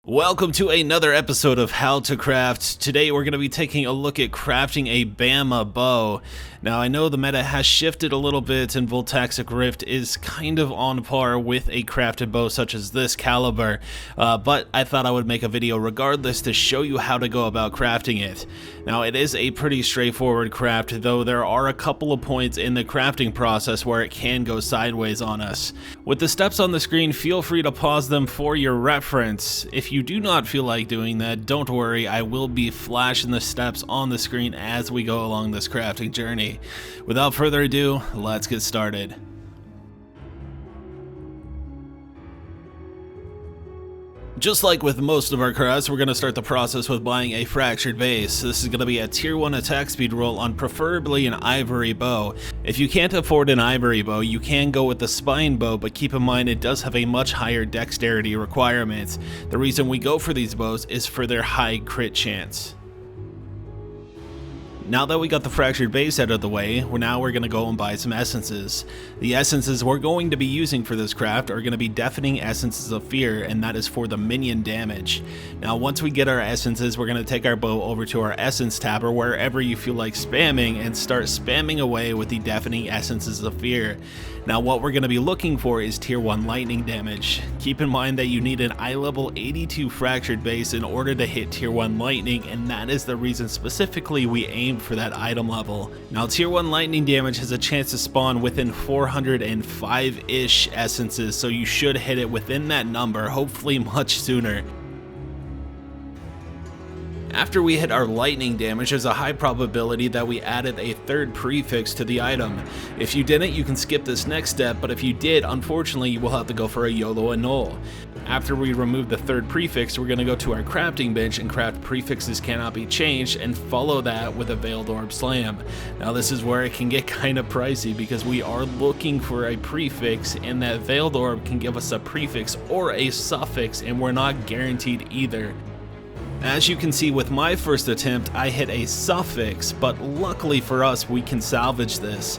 Welcome to another episode of How to Craft. Today we're going to be taking a look at crafting a BAMA Bow. Now I know the meta has shifted a little bit and Voltaxic Rift is kind of on par with a crafted bow such as this caliber, but I thought I would make a video regardless to show you how to go about crafting it. Now it is a pretty straightforward craft, though there are a couple of points in the crafting process where it can go sideways on us. With the steps on the screen, feel free to pause them for your reference. If you do not feel like doing that, don't worry, I will be flashing the steps on the screen as we go along this crafting journey. Without further ado, let's get started. Just like with most of our crafts, we're going to start the process with buying a fractured base. This is going to be a tier 1 attack speed roll on preferably an ivory bow. If you can't afford an ivory bow, you can go with the spine bow, but keep in mind it does have a much higher dexterity requirement. The reason we go for these bows is for their high crit chance. Now that we got the fractured base out of the way, we're going to go and buy some essences. The essences we're going to be using for this craft are going to be deafening essences of fear, and that is for the minion damage. Now once we get our essences, we're going to take our bow over to our essence tab or wherever you feel like spamming and start spamming away with the deafening essences of fear. Now what we're going to be looking for is tier 1 lightning damage. Keep in mind that you need an eye level 82 fractured base in order to hit tier 1 lightning, and that is the reason specifically we aim for that item level. Now tier 1 lightning damage has a chance to spawn within 405-ish essences, so you should hit it within that number, hopefully much sooner. After we hit our lightning damage, there's a high probability that we added a third prefix to the item. If you didn't, you can skip this next step, but if you did, unfortunately you will have to go for a YOLO Annul. After we remove the third prefix, we're going to go to our crafting bench and craft prefixes cannot be changed and follow that with a Veiled Orb Slam. Now this is where it can get kind of pricey because we are looking for a prefix, and that Veiled Orb can give us a prefix or a suffix, and we're not guaranteed either. As you can see with my first attempt, I hit a suffix, but luckily for us we can salvage this.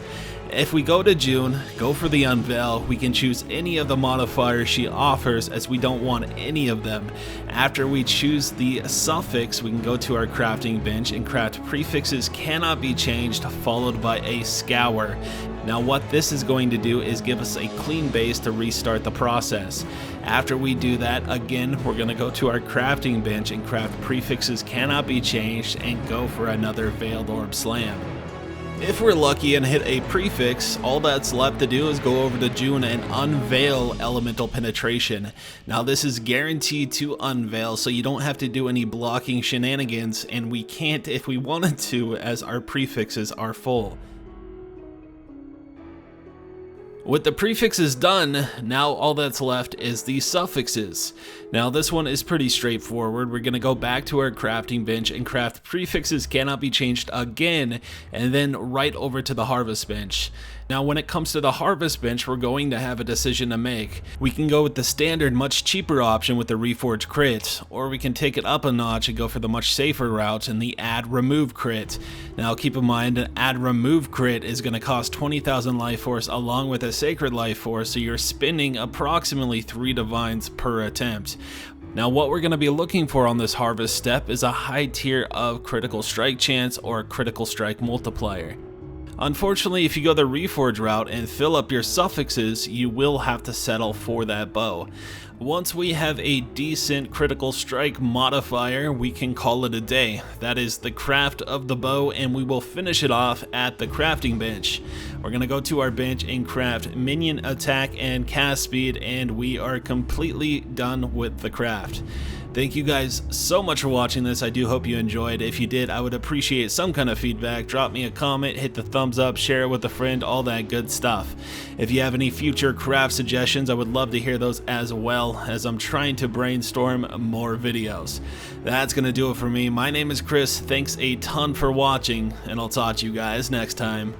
If we go to June, go for the Unveil, we can choose any of the modifiers she offers as we don't want any of them. After we choose the suffix, we can go to our crafting bench and craft prefixes cannot be changed followed by a scour. Now what this is going to do is give us a clean base to restart the process. After we do that, again, we're going to go to our crafting bench and craft prefixes cannot be changed and go for another Veiled Orb Slam. If we're lucky and hit a prefix, all that's left to do is go over to June and unveil Elemental Penetration. Now this is guaranteed to unveil, so you don't have to do any blocking shenanigans, and we can't if we wanted to as our prefixes are full. With the prefixes done, now all that's left is the suffixes. Now this one is pretty straightforward. We're going to go back to our crafting bench and craft prefixes cannot be changed again, and then right over to the harvest bench. Now when it comes to the harvest bench, we're going to have a decision to make. We can go with the standard much cheaper option with the Reforge crit, or we can take it up a notch and go for the much safer route and the add remove crit. Now keep in mind an add remove crit is going to cost 20,000 life force along with a sacred life force, so you're spending approximately 3 divines per attempt. Now what we're going to be looking for on this harvest step is a high tier of critical strike chance or critical strike multiplier. Unfortunately, if you go the Reforge route and fill up your suffixes, you will have to settle for that bow. Once we have a decent critical strike modifier, we can call it a day. That is the craft of the bow, and we will finish it off at the crafting bench. We're going to go to our bench and craft minion attack and cast speed, and we are completely done with the craft. Thank you guys so much for watching this. I do hope you enjoyed. If you did, I would appreciate some kind of feedback. Drop me a comment, hit the thumbs up, share it with a friend, all that good stuff. If you have any future craft suggestions, I would love to hear those as well, as I'm trying to brainstorm more videos. That's going to do it for me. My name is Chris. Thanks a ton for watching, and I'll talk to you guys next time.